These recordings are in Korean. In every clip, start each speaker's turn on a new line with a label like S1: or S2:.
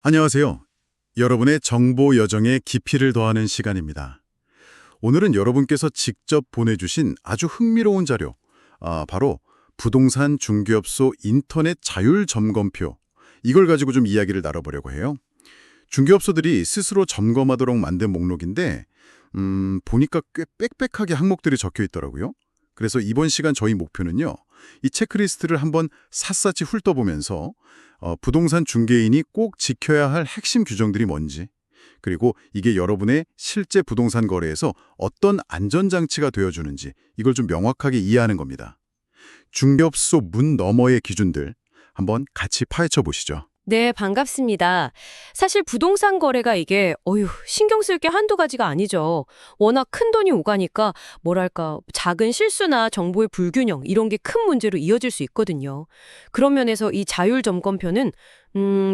S1: 안녕하세요. 여러분의 정보 여정에 깊이를 더하는 시간입니다. 오늘은 여러분께서 직접 보내주신 아주 흥미로운 자료, 바로 부동산 중개업소 인터넷 자율 점검표, 이걸 가지고 좀 이야기를 나눠보려고 해요. 중개업소들이 스스로 점검하도록 만든 목록인데 보니까 꽤 빽빽하게 항목들이 적혀 있더라고요. 그래서 이번 시간 저희 목표는요, 이 체크리스트를 한번 샅샅이 훑어보면서 부동산 중개인이 꼭 지켜야 할 핵심 규정들이 뭔지, 그리고 이게 여러분의 실제 부동산 거래에서 어떤 안전장치가 되어주는지 이걸 좀 명확하게 이해하는 겁니다. 중개업소 문 너머의 기준들 한번 같이 파헤쳐 보시죠.
S2: 네, 반갑습니다. 사실 부동산 거래가 이게 신경 쓸 게 한두 가지가 아니죠. 워낙 큰 돈이 오가니까 뭐랄까 작은 실수나 정보의 불균형 이런 게 큰 문제로 이어질 수 있거든요. 그런 면에서 이 자율 점검표는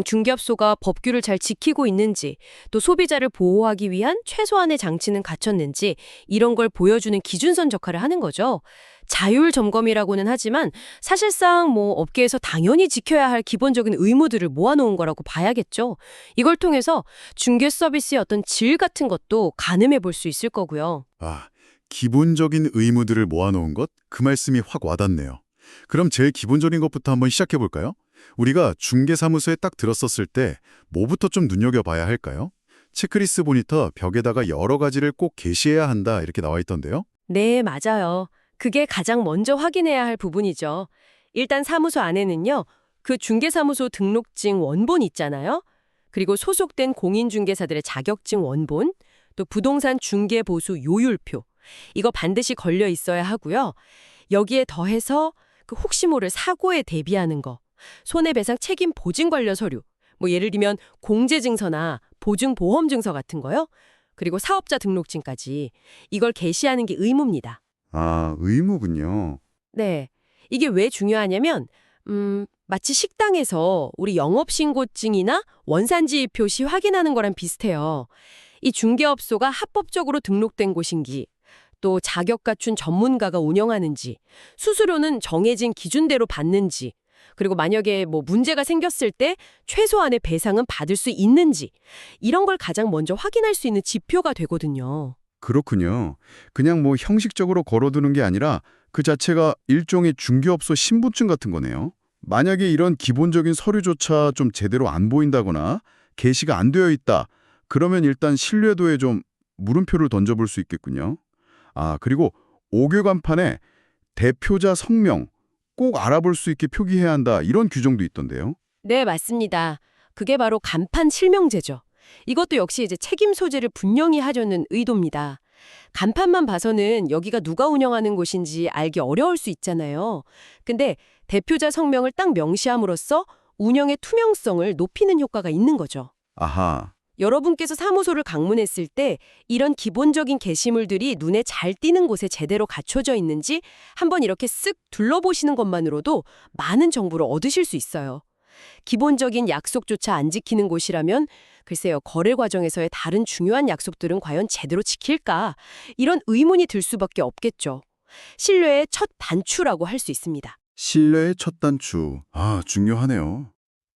S2: 중개업소가 법규를 잘 지키고 있는지, 또 소비자를 보호하기 위한 최소한의 장치는 갖췄는지 이런 걸 보여주는 기준선 역할을 하는 거죠. 자율 점검이라고는 하지만 사실상 업계에서 당연히 지켜야 할 기본적인 의무들을 모아놓은 거라고 봐야겠죠. 이걸 통해서 중개 서비스의 어떤 질 같은 것도 가늠해 볼 수 있을 거고요.
S1: 기본적인 의무들을 모아놓은 것? 그 말씀이 확 와닿네요. 그럼 제일 기본적인 것부터 한번 시작해 볼까요? 우리가 중개사무소에 딱 들었었을 때 뭐부터 좀 눈여겨봐야 할까요? 체크리스트 보니까 벽에다가 여러 가지를 꼭 게시해야 한다 이렇게 나와 있던데요.
S2: 네, 맞아요. 그게 가장 먼저 확인해야 할 부분이죠. 일단 사무소 안에는요, 그 중개사무소 등록증 원본 있잖아요. 그리고 소속된 공인중개사들의 자격증 원본, 또 부동산 중개보수 요율표, 이거 반드시 걸려 있어야 하고요. 여기에 더해서 그 혹시 모를 사고에 대비하는 거, 손해배상 책임 보증 관련 서류, 예를 들면 공제증서나 보증보험증서 같은 거요. 그리고 사업자 등록증까지 이걸 게시하는 게 의무입니다.
S1: 의무군요.
S2: 네. 이게 왜 중요하냐면, 마치 식당에서 우리 영업신고증이나 원산지 표시 확인하는 거랑 비슷해요. 이 중개업소가 합법적으로 등록된 곳인지, 또 자격 갖춘 전문가가 운영하는지, 수수료는 정해진 기준대로 받는지, 그리고 만약에 문제가 생겼을 때 최소한의 배상은 받을 수 있는지, 이런 걸 가장 먼저 확인할 수 있는 지표가 되거든요.
S3: 그렇군요. 그냥 형식적으로 걸어두는 게 아니라 그 자체가 일종의 중개업소 신분증 같은 거네요. 만약에 이런 기본적인 서류조차 좀 제대로 안 보인다거나 게시가 안 되어 있다. 그러면 일단 신뢰도에 좀 물음표를 던져볼 수 있겠군요. 그리고 오교 간판에 대표자 성명 꼭 알아볼 수 있게 표기해야 한다. 이런 규정도 있던데요.
S2: 네, 맞습니다. 그게 바로 간판 실명제죠. 이것도 역시 이제 책임 소재를 분명히 하려는 의도입니다. 간판만 봐서는 여기가 누가 운영하는 곳인지 알기 어려울 수 있잖아요. 근데 대표자 성명을 딱 명시함으로써 운영의 투명성을 높이는 효과가 있는 거죠.
S3: 아하.
S2: 여러분께서 사무소를 방문했을 때 이런 기본적인 게시물들이 눈에 잘 띄는 곳에 제대로 갖춰져 있는지 한번 이렇게 쓱 둘러보시는 것만으로도 많은 정보를 얻으실 수 있어요. 기본적인 약속조차 안 지키는 곳이라면 글쎄요, 거래 과정에서의 다른 중요한 약속들은 과연 제대로 지킬까? 이런 의문이 들 수밖에 없겠죠. 신뢰의 첫 단추라고 할 수 있습니다.
S1: 신뢰의 첫 단추. 중요하네요.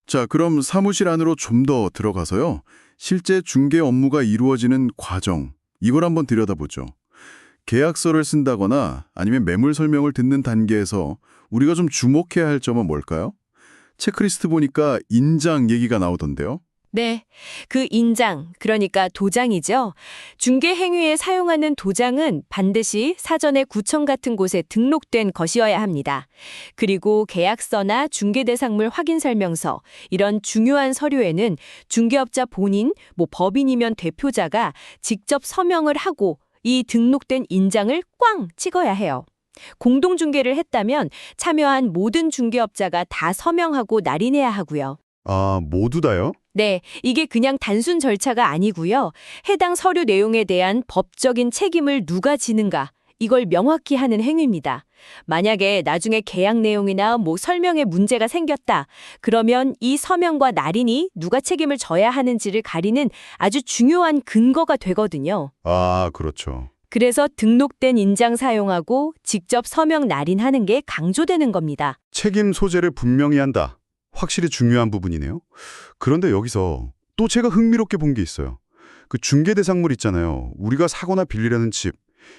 S1: 자, 그럼 사무실 안으로 좀 더 들어가서요. 실제 중개 업무가 이루어지는 과정, 이걸 한번 들여다보죠. 계약서를 쓴다거나 아니면 매물 설명을 듣는 단계에서 우리가 좀 주목해야 할 점은 뭘까요? 체크리스트 보니까 인장 얘기가 나오던데요.
S2: 네, 그 인장, 그러니까 도장이죠. 중개 행위에 사용하는 도장은 반드시 사전에 구청 같은 곳에 등록된 것이어야 합니다. 그리고 계약서나 중개대상물 확인 설명서, 이런 중요한 서류에는 중개업자 본인, 법인이면 대표자가 직접 서명을 하고 이 등록된 인장을 꽝 찍어야 해요. 공동중개를 했다면 참여한 모든 중개업자가 다 서명하고 날인해야 하고요.
S3: 모두 다요?
S2: 네, 이게 그냥 단순 절차가 아니고요. 해당 서류 내용에 대한 법적인 책임을 누가 지는가, 이걸 명확히 하는 행위입니다. 만약에 나중에 계약 내용이나 설명에 문제가 생겼다. 그러면 이 서명과 날인이 누가 책임을 져야 하는지를 가리는 아주 중요한 근거가 되거든요.
S3: 그렇죠.
S2: 그래서 등록된 인장 사용하고 직접 서명 날인하는 게 강조되는 겁니다.
S3: 책임 소재를 분명히 한다. 확실히 중요한 부분이네요. 그런데 여기서 또 제가 흥미롭게 본 게 있어요. 그 중개 대상물 있잖아요. 우리가 사거나 빌리려는 집.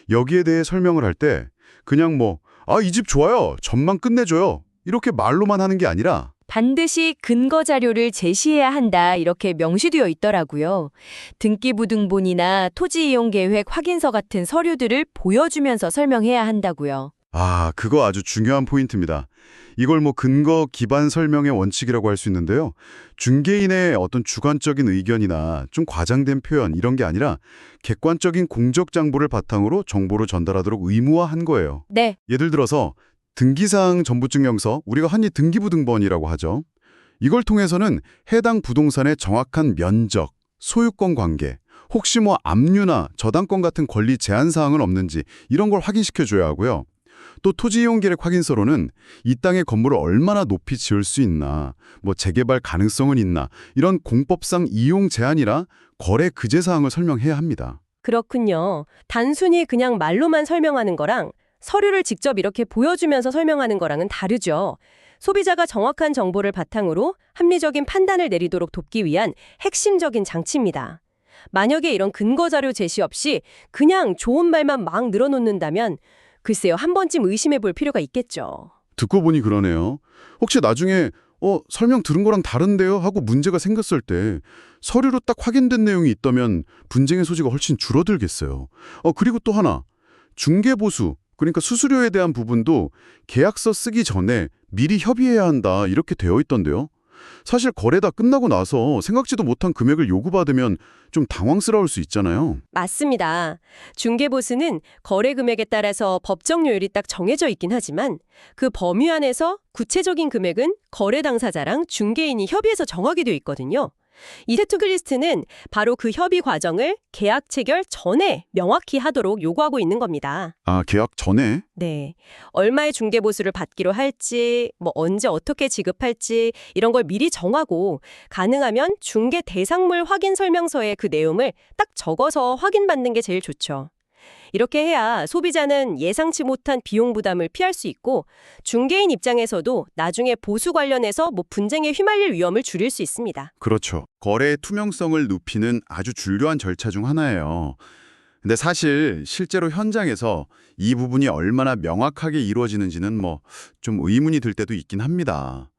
S3: 여기에 대해 설명을 할 때 그냥 이 집 좋아요. 전만 끝내줘요. 이렇게 말로만 하는 게 아니라
S2: 반드시 근거 자료를 제시해야 한다 이렇게 명시되어 있더라고요. 등기부등본이나 토지이용계획 확인서 같은 서류들을 보여주면서 설명해야 한다고요.
S3: 그거 아주 중요한 포인트입니다. 이걸 근거 기반 설명의 원칙이라고 할 수 있는데요. 중개인의 어떤 주관적인 의견이나 좀 과장된 표현 이런 게 아니라 객관적인 공적 장부를 바탕으로 정보를 전달하도록 의무화한 거예요.
S2: 네,
S3: 예를 들어서 등기사항 전부증명서, 우리가 흔히 등기부등본이라고 하죠. 이걸 통해서는 해당 부동산의 정확한 면적, 소유권 관계, 혹시 압류나 저당권 같은 권리 제한 사항은 없는지 이런 걸 확인시켜줘야 하고요. 또 토지이용계획 확인서로는 이 땅의 건물을 얼마나 높이 지을 수 있나, 재개발 가능성은 있나, 이런 공법상 이용 제한이라 거래 금지 사항을 설명해야 합니다.
S2: 그렇군요. 단순히 그냥 말로만 설명하는 거랑 서류를 직접 이렇게 보여주면서 설명하는 거랑은 다르죠. 소비자가 정확한 정보를 바탕으로 합리적인 판단을 내리도록 돕기 위한 핵심적인 장치입니다. 만약에 이런 근거 자료 제시 없이 그냥 좋은 말만 막 늘어놓는다면 글쎄요, 한 번쯤 의심해 볼 필요가 있겠죠.
S3: 듣고 보니 그러네요. 혹시 나중에 설명 들은 거랑 다른데요? 하고 문제가 생겼을 때 서류로 딱 확인된 내용이 있다면 분쟁의 소지가 훨씬 줄어들겠어요. 그리고 또 하나, 중개보수, 그러니까 수수료에 대한 부분도 계약서 쓰기 전에 미리 협의해야 한다 이렇게 되어 있던데요. 사실 거래 다 끝나고 나서 생각지도 못한 금액을 요구받으면 좀 당황스러울 수 있잖아요.
S2: 맞습니다. 중개보수는 거래 금액에 따라서 법정료율이 딱 정해져 있긴 하지만 그 범위 안에서 구체적인 금액은 거래 당사자랑 중개인이 협의해서 정하게 돼 있거든요. 이 체크리스트는 바로 그 협의 과정을 계약 체결 전에 명확히 하도록 요구하고 있는 겁니다.
S3: 계약 전에?
S2: 네. 얼마의 중개보수를 받기로 할지, 언제 어떻게 지급할지 이런 걸 미리 정하고 가능하면 중개 대상물 확인 설명서에 그 내용을 딱 적어서 확인받는 게 제일 좋죠. 이렇게 해야 소비자는 예상치 못한 비용 부담을 피할 수 있고 중개인 입장에서도 나중에 보수 관련해서 분쟁에 휘말릴 위험을 줄일 수 있습니다.
S3: 그렇죠. 거래의 투명성을 높이는 아주 중요한 절차 중 하나예요. 근데 사실 실제로 현장에서 이 부분이 얼마나 명확하게 이루어지는지는 좀 의문이 들 때도 있긴 합니다.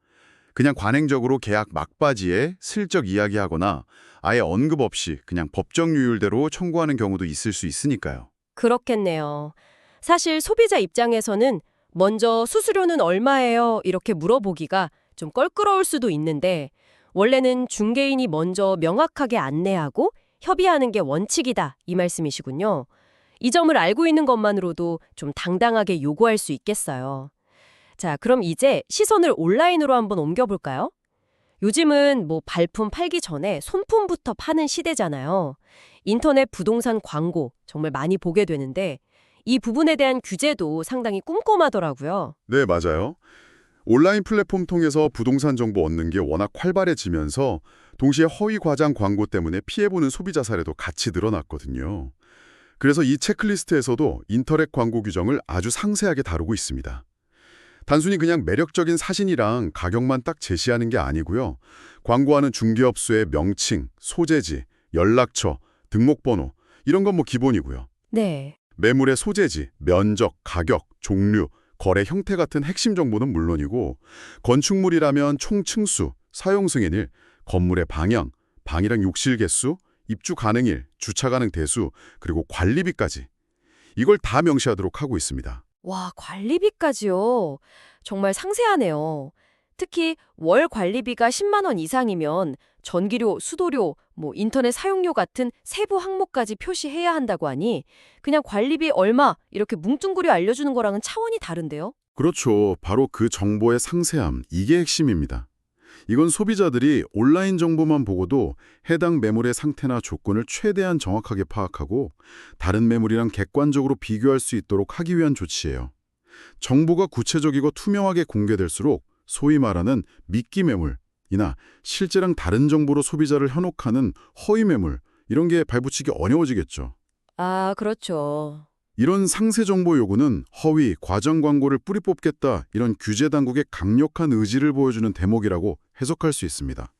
S3: 그냥 관행적으로 계약 막바지에 슬쩍 이야기하거나 아예 언급 없이 그냥 법정 유율대로 청구하는 경우도 있을 수 있으니까요.
S2: 그렇겠네요. 사실 소비자 입장에서는 먼저 수수료는 얼마예요? 이렇게 물어보기가 좀 껄끄러울 수도 있는데 원래는 중개인이 먼저 명확하게 안내하고 협의하는 게 원칙이다 이 말씀이시군요. 이 점을 알고 있는 것만으로도 좀 당당하게 요구할 수 있겠어요. 자, 그럼 이제 시선을 온라인으로 한번 옮겨볼까요? 요즘은 발품 팔기 전에 손품부터 파는 시대잖아요. 인터넷 부동산 광고 정말 많이 보게 되는데 이 부분에 대한 규제도 상당히 꼼꼼하더라고요.
S3: 네, 맞아요. 온라인 플랫폼 통해서 부동산 정보 얻는 게 워낙 활발해지면서 동시에 허위 과장 광고 때문에 피해보는 소비자 사례도 같이 늘어났거든요. 그래서 이 체크리스트에서도 인터넷 광고 규정을 아주 상세하게 다루고 있습니다. 단순히 그냥 매력적인 사진이랑 가격만 딱 제시하는 게 아니고요. 광고하는 중개업소의 명칭, 소재지, 연락처, 등록번호 이런 건 기본이고요.
S2: 네.
S3: 매물의 소재지, 면적, 가격, 종류, 거래 형태 같은 핵심 정보는 물론이고 건축물이라면 총 층수, 사용 승인일, 건물의 방향, 방이랑 욕실 개수, 입주 가능일, 주차 가능 대수, 그리고 관리비까지 이걸 다 명시하도록 하고 있습니다.
S2: 와, 관리비까지요. 정말 상세하네요. 특히 월 관리비가 10만 원 이상이면 전기료, 수도료, 인터넷 사용료 같은 세부 항목까지 표시해야 한다고 하니 그냥 관리비 얼마 이렇게 뭉뚱그려 알려주는 거랑은 차원이 다른데요?
S3: 그렇죠. 바로 그 정보의 상세함, 이게 핵심입니다. 이건 소비자들이 온라인 정보만 보고도 해당 매물의 상태나 조건을 최대한 정확하게 파악하고 다른 매물이랑 객관적으로 비교할 수 있도록 하기 위한 조치예요. 정보가 구체적이고 투명하게 공개될수록 소위 말하는 미끼 매물이나 실제랑 다른 정보로 소비자를 현혹하는 허위 매물, 이런 게 발붙이기 어려워지겠죠.
S2: 그렇죠.
S3: 이런 상세 정보 요구는 허위, 과장 광고를 뿌리 뽑겠다 이런 규제 당국의 강력한 의지를 보여주는 대목이라고 해석할 수 있습니다.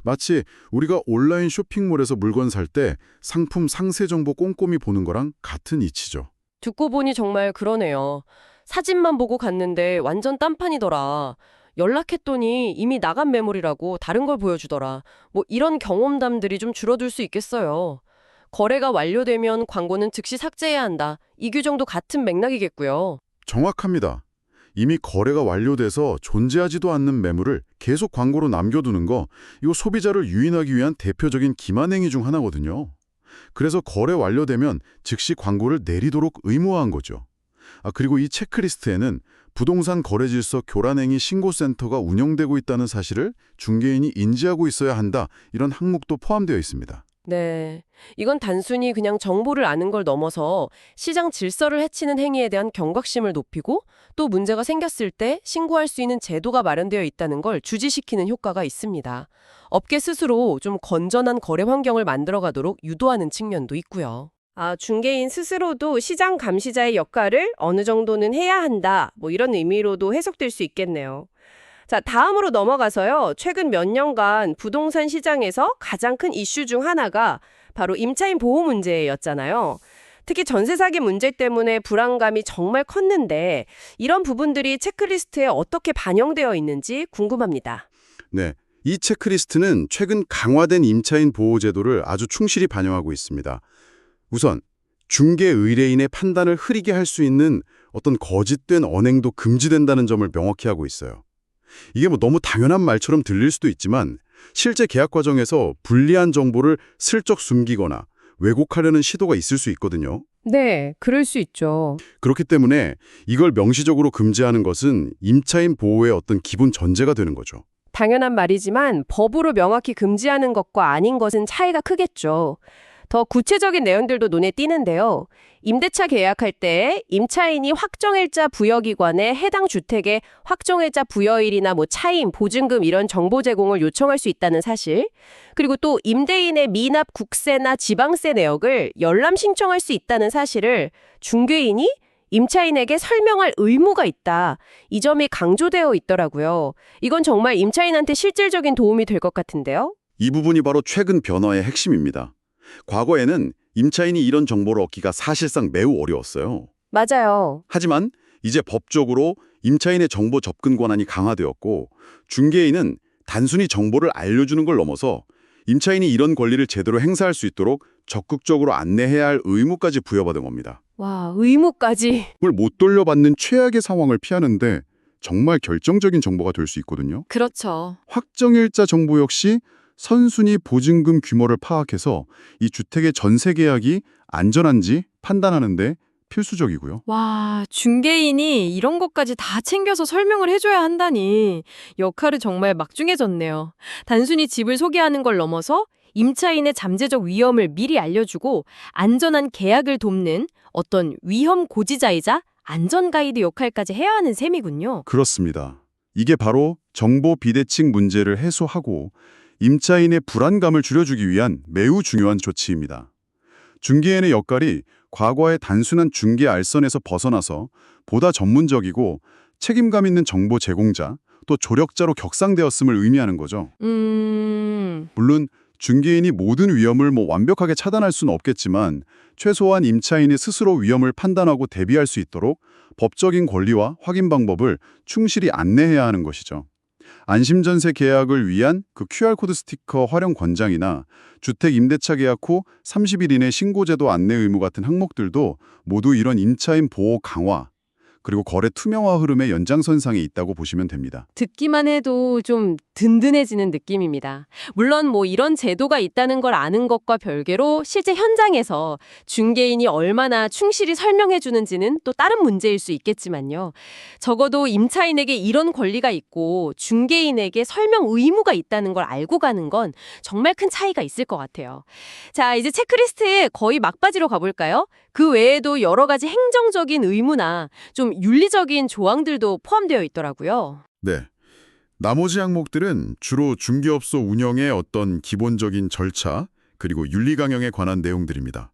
S1: 마치 우리가 온라인 쇼핑몰에서 물건 살 때 상품 상세 정보 꼼꼼히 보는 거랑 같은 이치죠.
S2: 듣고 보니 정말 그러네요. 사진만 보고 갔는데 완전 딴판이더라. 연락했더니 이미 나간 매물이라고 다른 걸 보여주더라. 뭐 이런 경험담들이 좀 줄어들 수 있겠어요. 거래가 완료되면 광고는 즉시 삭제해야 한다. 이 규정도 같은 맥락이겠고요.
S1: 정확합니다. 이미 거래가 완료돼서 존재하지도 않는 매물을 계속 광고로 남겨두는 거, 이거 소비자를 유인하기 위한 대표적인 기만행위 중 하나거든요. 그래서 거래 완료되면 즉시 광고를 내리도록 의무화한 거죠. 그리고 이 체크리스트에는 부동산 거래질서 교란행위 신고센터가 운영되고 있다는 사실을 중개인이 인지하고 있어야 한다, 이런 항목도 포함되어 있습니다.
S2: 네. 이건 단순히 그냥 정보를 아는 걸 넘어서 시장 질서를 해치는 행위에 대한 경각심을 높이고 또 문제가 생겼을 때 신고할 수 있는 제도가 마련되어 있다는 걸 주지시키는 효과가 있습니다. 업계 스스로 좀 건전한 거래 환경을 만들어가도록 유도하는 측면도 있고요. 중개인 스스로도 시장 감시자의 역할을 어느 정도는 해야 한다. 뭐 이런 의미로도 해석될 수 있겠네요. 자, 다음으로 넘어가서요. 최근 몇 년간 부동산 시장에서 가장 큰 이슈 중 하나가 바로 임차인 보호 문제였잖아요. 특히 전세 사기 문제 때문에 불안감이 정말 컸는데 이런 부분들이 체크리스트에 어떻게 반영되어 있는지 궁금합니다.
S1: 네, 이 체크리스트는 최근 강화된 임차인 보호 제도를 아주 충실히 반영하고 있습니다. 우선 중개 의뢰인의 판단을 흐리게 할 수 있는 어떤 거짓된 언행도 금지된다는 점을 명확히 하고 있어요. 이게 뭐 너무 당연한 말처럼 들릴 수도 있지만 실제 계약 과정에서 불리한 정보를 슬쩍 숨기거나 왜곡하려는 시도가 있을 수 있거든요.
S2: 네, 그럴 수 있죠.
S1: 그렇기 때문에 이걸 명시적으로 금지하는 것은 임차인 보호의 어떤 기본 전제가 되는 거죠.
S2: 당연한 말이지만 법으로 명확히 금지하는 것과 아닌 것은 차이가 크겠죠. 더 구체적인 내용들도 눈에 띄는데요. 임대차 계약할 때 임차인이 확정일자 부여기관에 해당 주택의 확정일자 부여일이나 뭐 차임, 보증금 이런 정보 제공을 요청할 수 있다는 사실, 그리고 또 임대인의 미납 국세나 지방세 내역을 열람 신청할 수 있다는 사실을 중개인이 임차인에게 설명할 의무가 있다. 이 점이 강조되어 있더라고요. 이건 정말 임차인한테 실질적인 도움이 될 것 같은데요.
S1: 이 부분이 바로 최근 변화의 핵심입니다. 과거에는 임차인이 이런 정보를 얻기가 사실상 매우 어려웠어요.
S2: 맞아요.
S1: 하지만 이제 법적으로 임차인의 정보 접근 권한이 강화되었고 중개인은 단순히 정보를 알려주는 걸 넘어서 임차인이 이런 권리를 제대로 행사할 수 있도록 적극적으로 안내해야 할 의무까지 부여받은 겁니다.
S2: 와, 의무까지.
S1: 그걸 못 돌려받는 최악의 상황을 피하는데 정말 결정적인 정보가 될 수 있거든요.
S2: 그렇죠.
S1: 확정일자 정보 역시 선순위 보증금 규모를 파악해서 이 주택의 전세 계약이 안전한지 판단하는데 필수적이고요.
S4: 와, 중개인이 이런 것까지 다 챙겨서 설명을 해줘야 한다니 역할이 정말 막중해졌네요. 단순히 집을 소개하는 걸 넘어서 임차인의 잠재적 위험을 미리 알려주고 안전한 계약을 돕는 어떤 위험 고지자이자 안전 가이드 역할까지 해야 하는 셈이군요.
S1: 그렇습니다. 이게 바로 정보 비대칭 문제를 해소하고 임차인의 불안감을 줄여주기 위한 매우 중요한 조치입니다. 중개인의 역할이 과거의 단순한 중개 알선에서 벗어나서 보다 전문적이고 책임감 있는 정보 제공자, 또 조력자로 격상되었음을 의미하는 거죠. 물론 중개인이 모든 위험을 완벽하게 차단할 수는 없겠지만 최소한 임차인이 스스로 위험을 판단하고 대비할 수 있도록 법적인 권리와 확인 방법을 충실히 안내해야 하는 것이죠. 안심전세 계약을 위한 그 QR코드 스티커 활용 권장이나 주택 임대차 계약 후 30일 이내 신고제도 안내 의무 같은 항목들도 모두 이런 임차인 보호 강화, 그리고 거래 투명화 흐름의 연장선상에 있다고 보시면 됩니다.
S2: 듣기만 해도 좀 든든해지는 느낌입니다. 물론 뭐 이런 제도가 있다는 걸 아는 것과 별개로 실제 현장에서 중개인이 얼마나 충실히 설명해 주는지는 또 다른 문제일 수 있겠지만요. 적어도 임차인에게 이런 권리가 있고 중개인에게 설명 의무가 있다는 걸 알고 가는 건 정말 큰 차이가 있을 것 같아요. 자, 이제 체크리스트에 거의 막바지로 가볼까요? 그 외에도 여러 가지 행정적인 의무나 좀 윤리적인 조항들도 포함되어 있더라고요.
S1: 네. 나머지 항목들은 주로 중개업소 운영의 어떤 기본적인 절차, 그리고 윤리 강령에 관한 내용들입니다.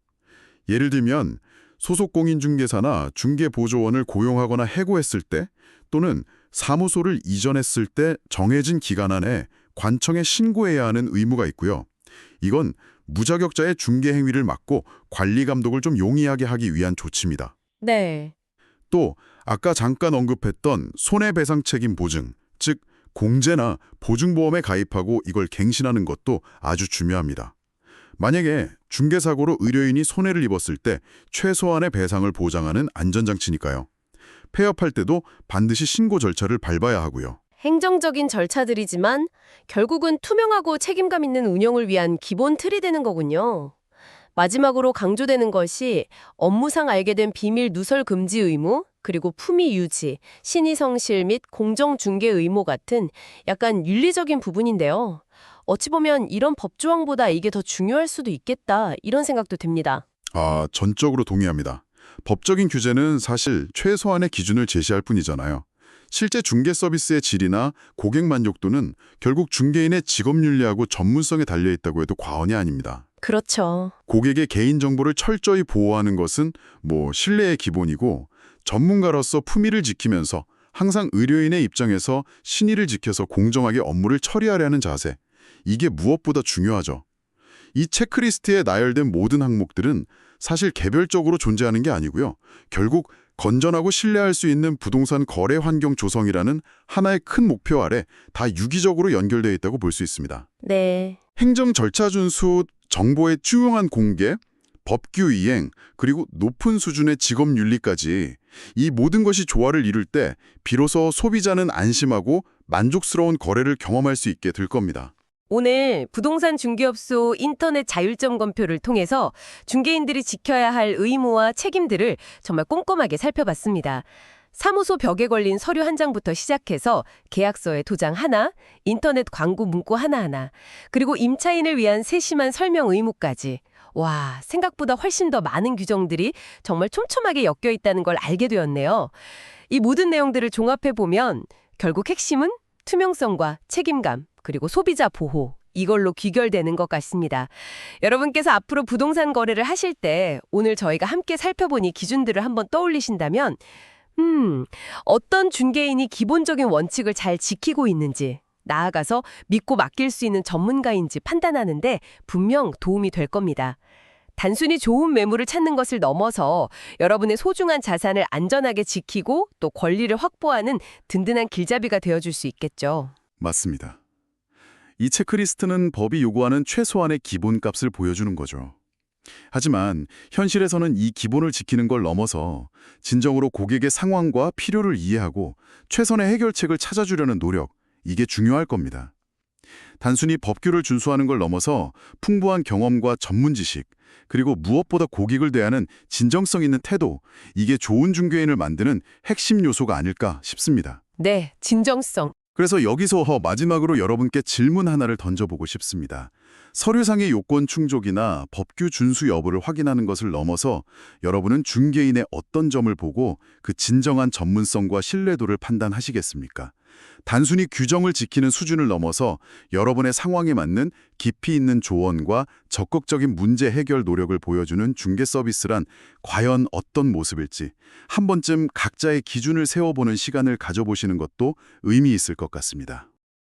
S1: 예를 들면 소속 공인중개사나 중개보조원을 고용하거나 해고했을 때 또는 사무소를 이전했을 때 정해진 기간 안에
S3: 관청에 신고해야 하는 의무가 있고요. 이건 무자격자의 중개 행위를 막고 관리 감독을 좀 용이하게 하기 위한 조치입니다.
S2: 네.
S3: 또 아까 잠깐 언급했던 손해배상 책임 보증, 즉 공제나 보증보험에 가입하고 이걸 갱신하는 것도 아주 중요합니다. 만약에 중개사고로 의료인이 손해를 입었을 때 최소한의 배상을 보장하는 안전장치니까요. 폐업할 때도 반드시 신고 절차를 밟아야 하고요.
S2: 행정적인 절차들이지만 결국은 투명하고 책임감 있는 운영을 위한 기본 틀이 되는 거군요. 마지막으로 강조되는 것이 업무상 알게 된 비밀 누설 금지 의무, 그리고 품위 유지, 신의 성실 및 공정 중개 의무 같은 약간 윤리적인 부분인데요. 어찌 보면 이런 법조항보다 이게 더 중요할 수도 있겠다, 이런 생각도 듭니다.
S3: 전적으로 동의합니다. 법적인 규제는 사실 최소한의 기준을 제시할 뿐이잖아요. 실제 중개 서비스의 질이나 고객 만족도는 결국 중개인의 직업윤리하고 전문성에 달려있다고 해도 과언이 아닙니다.
S2: 그렇죠.
S3: 고객의 개인정보를 철저히 보호하는 것은 신뢰의 기본이고 전문가로서 품위를 지키면서 항상 의료인의 입장에서 신의를 지켜서 공정하게 업무를 처리하려는 자세, 이게 무엇보다 중요하죠. 이 체크리스트에 나열된 모든 항목들은 사실 개별적으로 존재하는 게 아니고요. 결국 건전하고 신뢰할 수 있는 부동산 거래 환경 조성이라는 하나의 큰 목표 아래 다 유기적으로 연결되어 있다고 볼 수 있습니다.
S2: 네.
S3: 행정 절차 준수, 정보의 투명한 공개, 법규 이행, 그리고 높은 수준의 직업 윤리까지 이 모든 것이 조화를 이룰 때 비로소 소비자는 안심하고 만족스러운 거래를 경험할 수 있게 될 겁니다.
S2: 오늘 부동산 중개업소 인터넷 자율점검표를 통해서 중개인들이 지켜야 할 의무와 책임들을 정말 꼼꼼하게 살펴봤습니다. 사무소 벽에 걸린 서류 한 장부터 시작해서 계약서의 도장 하나, 인터넷 광고 문구 하나하나, 그리고 임차인을 위한 세심한 설명 의무까지. 와, 생각보다 훨씬 더 많은 규정들이 정말 촘촘하게 엮여 있다는 걸 알게 되었네요. 이 모든 내용들을 종합해보면 결국 핵심은 투명성과 책임감, 그리고 소비자 보호, 이걸로 귀결되는 것 같습니다. 여러분께서 앞으로 부동산 거래를 하실 때 오늘 저희가 함께 살펴본 이 기준들을 한번 떠올리신다면 어떤 중개인이 기본적인 원칙을 잘 지키고 있는지, 나아가서 믿고 맡길 수 있는 전문가인지 판단하는데 분명 도움이 될 겁니다. 단순히 좋은 매물을 찾는 것을 넘어서 여러분의 소중한 자산을 안전하게 지키고 또 권리를 확보하는 든든한 길잡이가 되어줄 수 있겠죠.
S3: 맞습니다. 이 체크리스트는 법이 요구하는 최소한의 기본값을 보여주는 거죠. 하지만 현실에서는 이 기본을 지키는 걸 넘어서 진정으로 고객의 상황과 필요를 이해하고 최선의 해결책을 찾아주려는 노력, 이게 중요할 겁니다. 단순히 법규를 준수하는 걸 넘어서 풍부한 경험과 전문 지식, 그리고 무엇보다 고객을 대하는 진정성 있는 태도, 이게 좋은 중개인을 만드는 핵심 요소가 아닐까 싶습니다.
S2: 네, 진정성.
S3: 그래서 여기서 마지막으로 여러분께 질문 하나를 던져보고 싶습니다. 서류상의 요건 충족이나 법규 준수 여부를 확인하는 것을 넘어서 여러분은 중개인의 어떤 점을 보고 그 진정한 전문성과 신뢰도를 판단하시겠습니까? 단순히 규정을 지키는 수준을 넘어서 여러분의 상황에 맞는 깊이 있는 조언과 적극적인 문제 해결 노력을 보여주는 중개 서비스란 과연 어떤 모습일지 한 번쯤 각자의 기준을 세워보는 시간을 가져보시는 것도 의미 있을 것 같습니다.